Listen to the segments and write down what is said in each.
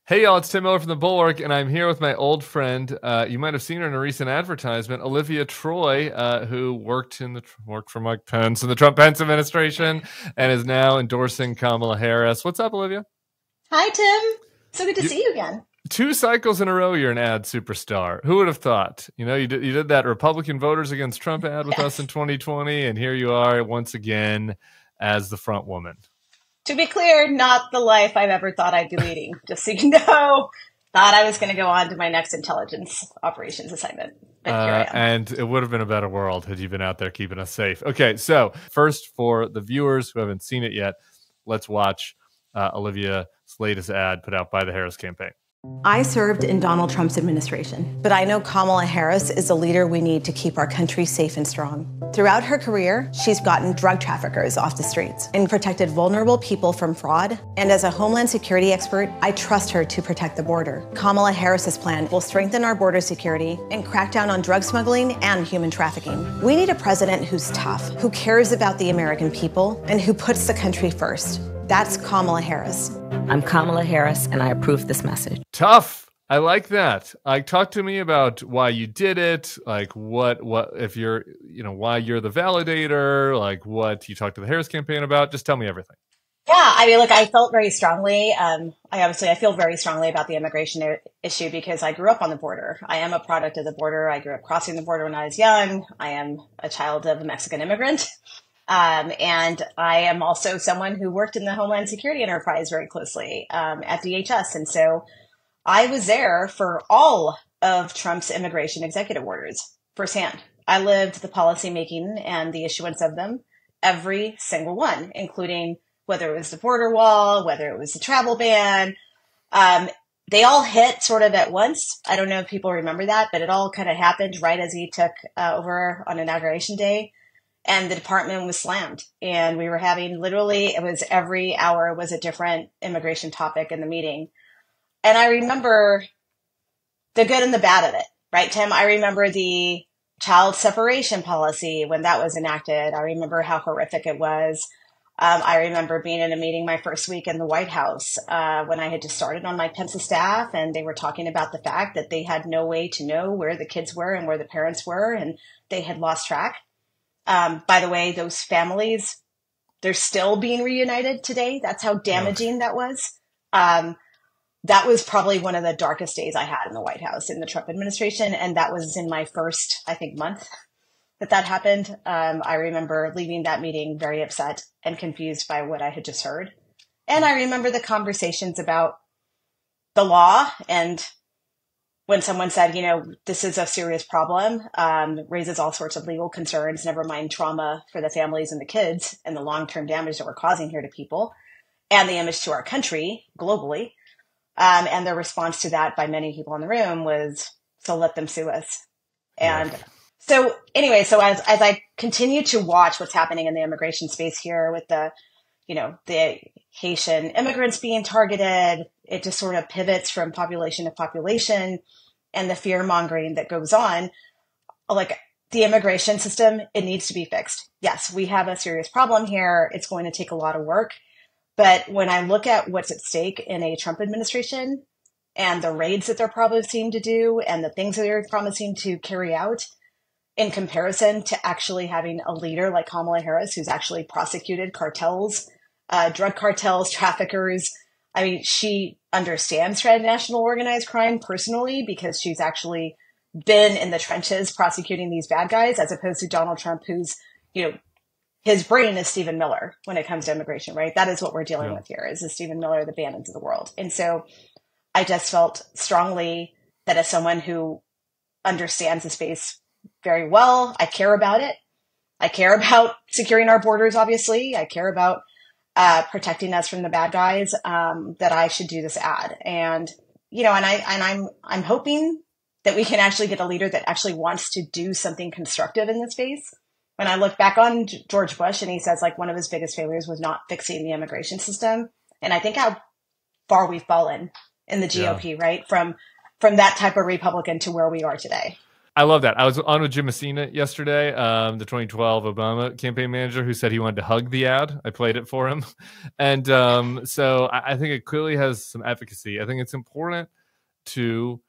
Hey y'all, it's Tim Miller from the Bulwark, and I'm here with my old friend. You might have seen her in a recent advertisement, Olivia Troye, who worked for Mike Pence in the Trump-Pence administration, and is now endorsing Kamala Harris. What's up, Olivia? Hi, Tim. So good to You, see you again. 2 cycles in a row, you're an ad superstar. Who would have thought? You did that Republican voters against Trump ad with us in Yes. 2020, and here you are once again as the front woman. To be clear, not the life I've ever thought I'd be leading. Just so you know, thought I was going to go on to my next intelligence operations assignment. But here I am. And it would have been a better world had you been out there keeping us safe. Okay, so first, for the viewers who haven't seen it yet, let's watch Olivia's latest ad put out by the Harris campaign. I served in Donald Trump's administration, but I know Kamala Harris is a leader we need to keep our country safe and strong. Throughout her career, she's gotten drug traffickers off the streets and protected vulnerable people from fraud. And as a Homeland Security expert, I trust her to protect the border. Kamala Harris's plan will strengthen our border security and crack down on drug smuggling and human trafficking. We need a president who's tough, who cares about the American people, and who puts the country first. That's Kamala Harris. I'm Kamala Harris, and I approve this message. Tough. I like that. Talk to me about why you did it. Like what if you're, why you're the validator, like what you talked to the Harris campaign about. Just tell me everything. Yeah, I mean, look, I felt very strongly. I feel very strongly about the immigration issue because I grew up on the border. I am a product of the border. I grew up crossing the border when I was young. I am a child of a Mexican immigrant. And I am also someone who worked in the Homeland Security enterprise very closely at DHS. And so I was there for all of Trump's immigration executive orders firsthand. I lived the policy making and the issuance of them, every single one, including whether it was the border wall, whether it was the travel ban. They all hit sort of at once. I don't know if people remember that, but it all kind of happened right as he took over on Inauguration Day. And the department was slammed. And we were having it was every hour was a different immigration topic in the meeting. And I remember the good and the bad of it, right, Tim? I remember the child separation policy when that was enacted. I remember how horrific it was. I remember being in a meeting my first week in the White House when I had just started on Mike Pence's staff, and they were talking about the fact that they had no way to know where the kids were and where the parents were, and they had lost track. By the way, those families, they're still being reunited today. That's how damaging that was. That was probably one of the darkest days I had in the White House in the Trump administration. And that was in my first, I think, month that happened. I remember leaving that meeting very upset and confused by what I had just heard. And I remember the conversations about the law and when someone said, this is a serious problem, raises all sorts of legal concerns, never mind trauma for the families and the kids and the long-term damage that we're causing here to people and the image to our country globally. And the response to that by many people in the room was, so let them sue us. And so anyway, so as I continue to watch what's happening in the immigration space here with the Haitian immigrants being targeted, it just sort of pivots from population to population and the fear mongering that goes on. Like the immigration system, it needs to be fixed. Yes, we have a serious problem here. It's going to take a lot of work. But when I look at what's at stake in a Trump administration and the raids that they're promising to do and the things that they're promising to carry out in comparison to actually having a leader like Kamala Harris, who's actually prosecuted cartels, drug cartels, traffickers. I mean, she understands transnational organized crime personally because she's actually been in the trenches prosecuting these bad guys, as opposed to Donald Trump, who's, his brain is Stephen Miller when it comes to immigration, right? That is what we're dealing with here, is the Stephen Miller, the Bannons of the world. And so I just felt strongly that as someone who understands the space very well, I care about it. I care about securing our borders, obviously. I care about protecting us from the bad guys, that I should do this ad. And, I'm hoping that we can actually get a leader that actually wants to do something constructive in this space. When I look back on George Bush and he says like one of his biggest failures was not fixing the immigration system. And I think how far we've fallen in the GOP, right? From that type of Republican to where we are today. I love that. I was on with Jim Messina yesterday, the 2012 Obama campaign manager, who said he wanted to hug the ad. I played it for him. And so I think it clearly has some efficacy. I think it's important to,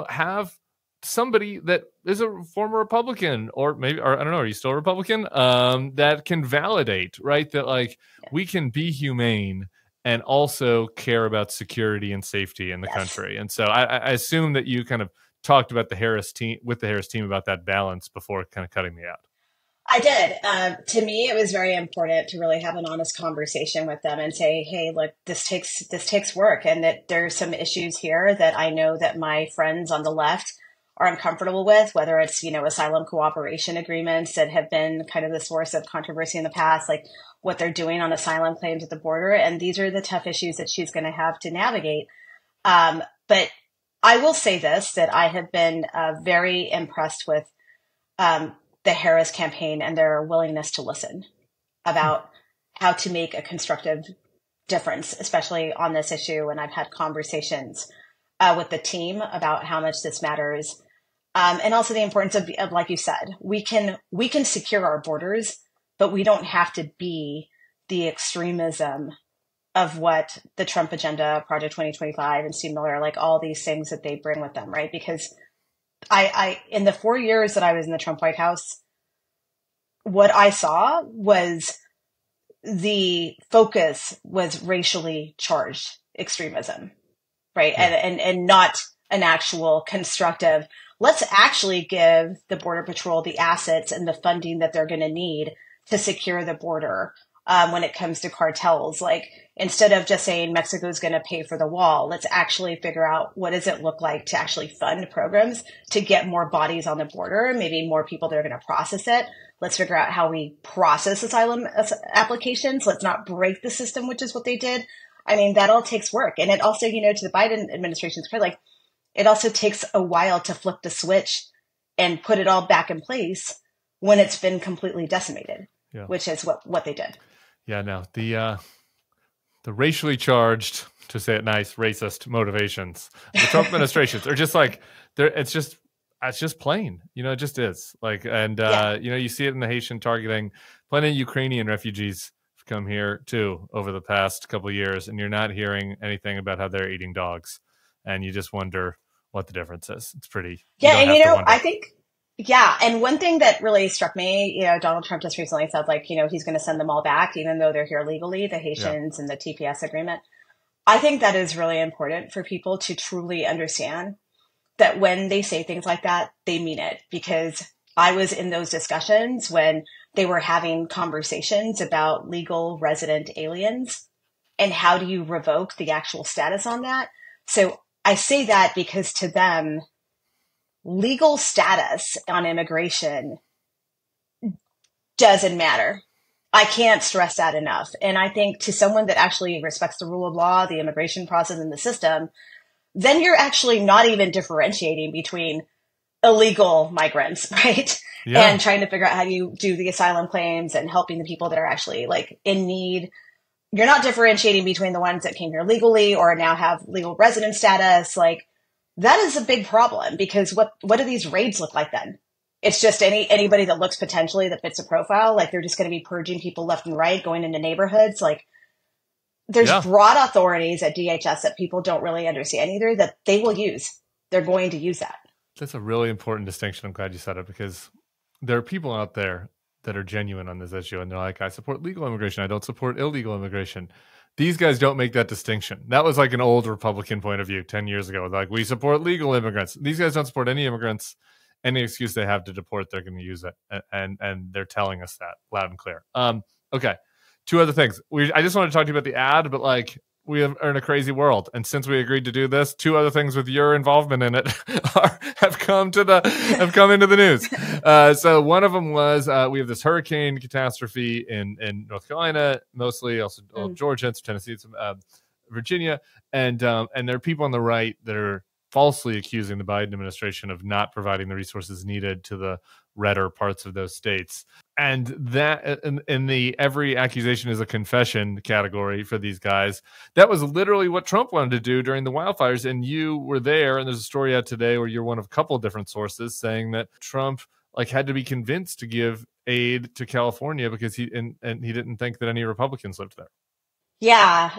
have somebody that is a former Republican, or maybe, or I don't know, are you still a Republican? That can validate, right? That like we can be humane and also care about security and safety in the country. And so I assume that you kind of talked about the Harris team about that balance before kind of cutting the ad. I did. To me, it was very important to really have an honest conversation with them and say, hey, look, this takes work, and that there's some issues here that I know that my friends on the left are uncomfortable with, whether it's, asylum cooperation agreements that have been kind of the source of controversy in the past, like what they're doing on asylum claims at the border. And these are the tough issues that she's going to have to navigate. But I will say this, that I have been very impressed with the Harris campaign and their willingness to listen about how to make a constructive difference, especially on this issue. And I've had conversations with the team about how much this matters. And also the importance of, like you said, we can secure our borders, but we don't have to be the extremism of what the Trump agenda, Project 2025, and Steve Miller, like all these things that they bring with them, right? Because I in the 4 years that I was in the Trump White House, what I saw was the focus was racially charged extremism, right? And not an actual constructive, let's actually give the Border Patrol the assets and the funding that they're going to need to secure the border when it comes to cartels. Like, instead of just saying Mexico's going to pay for the wall, let's actually figure out what does it look like to actually fund programs to get more bodies on the border, maybe more people that are going to process it. Let's figure out how we process asylum applications. Let's not break the system, which is what they did. I mean, that all takes work. And it also, to the Biden administration's credit, like, it also takes a while to flip the switch and put it all back in place when it's been completely decimated, which is what they did. Yeah, no, the racially charged, to say it nice, racist motivations of the Trump administrations are just like, it's just plain, it just is like, and you see it in the Haitian targeting. Plenty of Ukrainian refugees have come here too over the past couple of years, and you're not hearing anything about how they're eating dogs, and you just wonder what the difference is. It's pretty. And I think. Yeah. And one thing that really struck me, Donald Trump just recently said, like, he's going to send them all back, even though they're here legally, the Haitians and the TPS agreement. I think that is really important for people to truly understand that when they say things like that, they mean it. Because I was in those discussions when they were having conversations about legal resident aliens and how do you revoke the actual status on that. So I say that because to them, legal status on immigration doesn't matter. I can't stress that enough. And I think to someone that actually respects the rule of law, the immigration process, and the system, then you're actually not even differentiating between illegal migrants, right? Yeah. And trying to figure out how you do the asylum claims and helping the people that are actually like in need. You're not differentiating between the ones that came here legally or now have legal resident status. Like, that is a big problem, because what do these raids look like then? It's just anybody that looks potentially that fits a profile. Like, they're just going to be purging people left and right, going into neighborhoods. Like, there's broad authorities at DHS that people don't really understand either that they will use. They're going to use that. That's a really important distinction. I'm glad you said it, because there are people out there that are genuine on this issue, and they're like, I support legal immigration, I don't support illegal immigration. These guys don't make that distinction. That was like an old Republican point of view 10 years ago. Like, we support legal immigrants. These guys don't support any immigrants. Any excuse they have to deport, they're going to use it. And they're telling us that loud and clear. Okay. Two other things. I just want to talk to you about the ad, but like, we are in a crazy world. And since we agreed to do this, two other things with your involvement in it have come into the news. So one of them was we have this hurricane catastrophe in North Carolina, mostly also Georgia, some Tennessee, some Virginia, and there are people on the right that are falsely accusing the Biden administration of not providing the resources needed to the redder parts of those states. And that in the every accusation is a confession category for these guys, that was literally what Trump wanted to do during the wildfires. And you were there, and there's a story out today where you're one of a couple of different sources saying that Trump had to be convinced to give aid to California because he didn't think that any Republicans lived there. Yeah.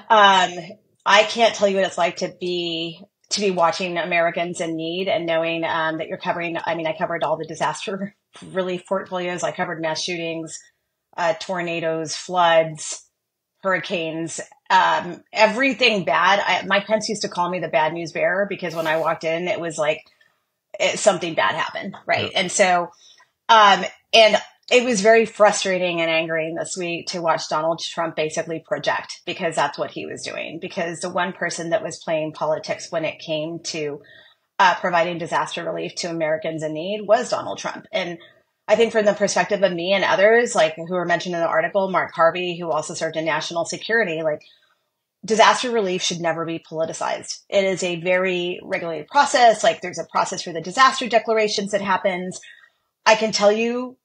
I can't tell you what it's like to be watching Americans in need and knowing that you're covering. I mean, I covered all the disaster relief portfolios. I covered mass shootings, tornadoes, floods, hurricanes, everything bad. Mike Pence used to call me the bad news bearer because when I walked in, it was like something bad happened, right? Yeah. And so, and it was very frustrating and angering this week to watch Donald Trump basically project, because that's what he was doing. Because the one person that was playing politics when it came to providing disaster relief to Americans in need was Donald Trump. And I think from the perspective of me and others, who were mentioned in the article, Mark Harvey, who also served in national security, disaster relief should never be politicized. It is a very regulated process. There's a process for the disaster declarations that happens. I can tell you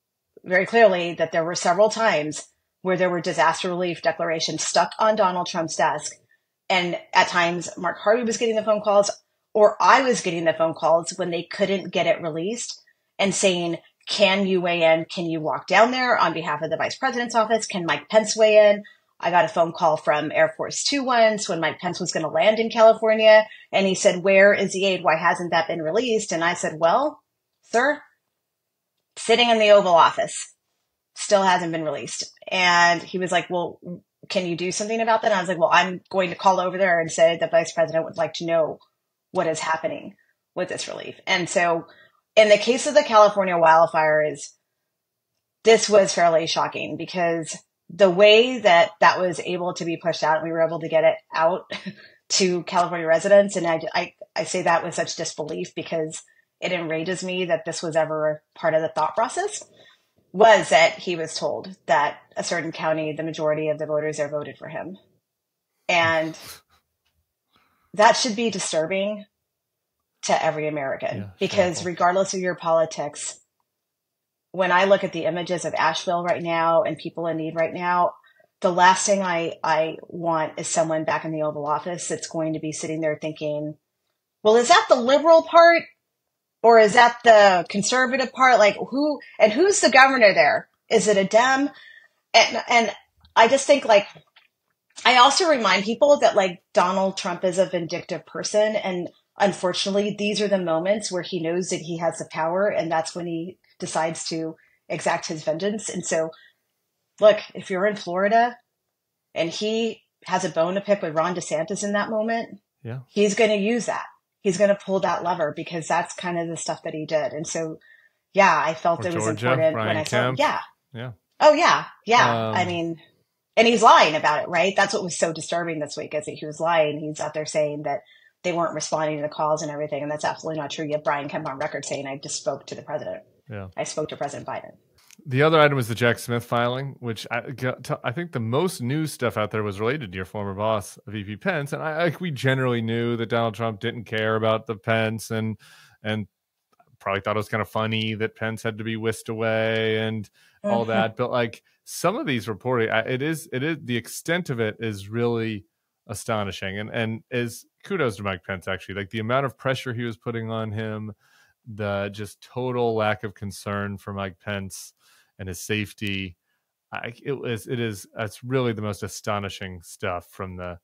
very clearly that there were several times where there were disaster relief declarations stuck on Donald Trump's desk. And at times, Mark Harvey was getting the phone calls, or I was getting the phone calls when they couldn't get it released and saying, can you weigh in? Can you walk down there on behalf of the vice president's office? Can Mike Pence weigh in? I got a phone call from Air Force Two once when Mike Pence was going to land in California. And he said, where is the aid? Why hasn't that been released? And I said, well, sir, sitting in the Oval Office, still hasn't been released. And he was like, well, can you do something about that? And I was like, well, I'm going to call over there and say the vice president would like to know what is happening with this relief. And so in the case of the California wildfires, this was fairly shocking because the way that was able to be pushed out, we were able to get it out to California residents. And I say that with such disbelief because it enrages me that this was ever part of the thought process, was that he was told that a certain county, the majority of the voters there voted for him. And that should be disturbing to every American because regardless of your politics, when I look at the images of Asheville right now and people in need right now, the last thing I want is someone back in the Oval Office that's going to be sitting there thinking, well, is that the liberal part? Or is that the conservative part? Who's the governor there? Is it a Dem? And I just think I also remind people that Donald Trump is a vindictive person. And unfortunately, these are the moments where he knows that he has the power. And that's when he decides to exact his vengeance. And so, look, if you're in Florida and he has a bone to pick with Ron DeSantis in that moment, he's going to use that. He's going to pull that lever because that's kind of the stuff that he did. And so, I felt it was important when I saw, Oh, yeah. I mean, and he's lying about it, right? That's what was so disturbing this week is that he was lying. He's out there saying that they weren't responding to the calls and everything. And that's absolutely not true. Yet Brian Kemp on record saying, I just spoke to the president. Yeah. I spoke to President Biden. The other item was the Jack Smith filing, which I think the most news stuff out there was related to your former boss, VP Pence. And we generally knew that Donald Trump didn't care about the Pence and probably thought it was kind of funny that Pence had to be whisked away and all that. But some of these reporting, it is the extent of it is really astonishing. And is kudos to Mike Pence, actually, the amount of pressure he was putting on him, the just total lack of concern for Mike Pence and his safety. It's really the most astonishing stuff from the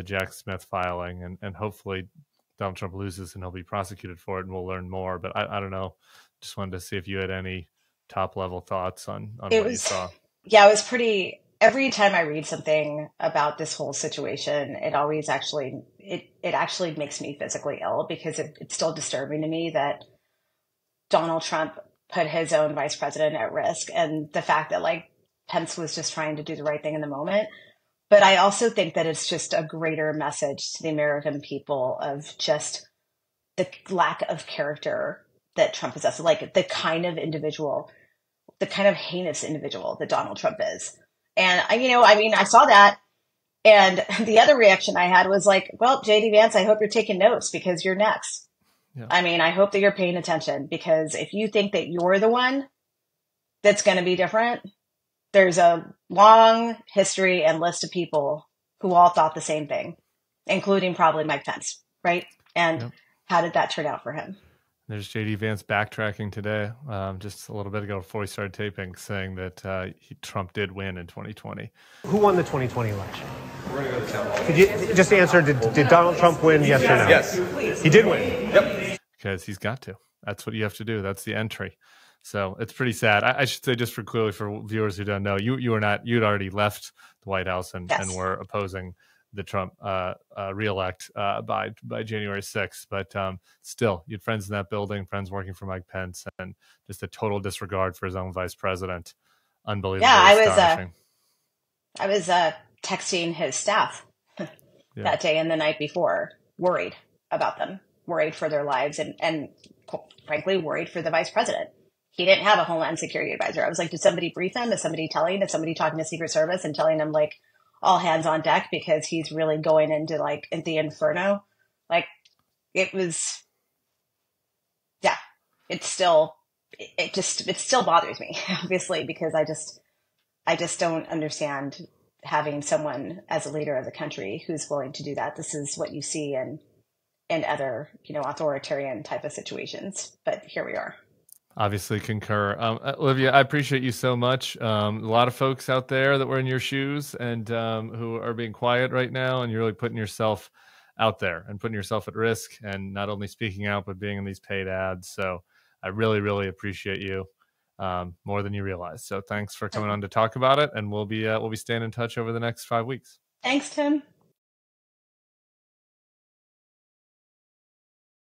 Jack Smith filing, and hopefully Donald Trump loses and he'll be prosecuted for it and we'll learn more. But I don't know. Just wanted to see if you had any top level thoughts on what you saw. Yeah, it was pretty. Every time I read something about this whole situation, it always actually makes me physically ill because it's still disturbing to me that Donald Trump put his own vice president at risk, and the fact that Pence was just trying to do the right thing in the moment. But I also think that it's just a greater message to the American people of just the lack of character that Trump possesses, the kind of individual, the kind of heinous individual that Donald Trump is. And I saw that. And the other reaction I had was well, JD Vance, I hope you're taking notes because you're next. Yeah. I mean, I hope that you're paying attention, because if you think that you're the one that's going to be different, there's a long history and list of people who all thought the same thing, including probably Mike Pence, right? And how did that turn out for him? There's JD Vance backtracking today, just a little bit ago before we started taping, saying that Trump did win in 2020. Who won the 2020 election? Could you just answer, did Donald Trump win, yes or no? Yes. He did win? Yep. Because he's got to. That's what you have to do. That's the entry. So it's pretty sad. I should say, just for viewers who don't know, you were not, you'd already left the White House and were opposing the Trump reelect by January 6th. But still, you had friends in that building, friends working for Mike Pence, and just a total disregard for his own vice president. Unbelievable. Yeah, I was texting his staff that day and the night before, worried about them, worried for their lives, and frankly, worried for the vice president. He didn't have a Homeland Security advisor. I was like, did somebody brief him? Is somebody telling? Is somebody talking to Secret Service and telling him, like, all hands on deck, because he's really going into, like, the inferno? Like, it was, yeah, it still bothers me, obviously, because I just don't understand having someone as a leader of the country who's willing to do that. This is what you see in other, authoritarian type of situations. But here we are. Obviously concur. Olivia, I appreciate you so much. A lot of folks out there that were in your shoes and who are being quiet right now, and you're really putting yourself out there and putting yourself at risk, and not only speaking out, but being in these paid ads. So I really, really appreciate you more than you realize. So thanks for coming on to talk about it, and we'll be staying in touch over the next 5 weeks. Thanks, Tim.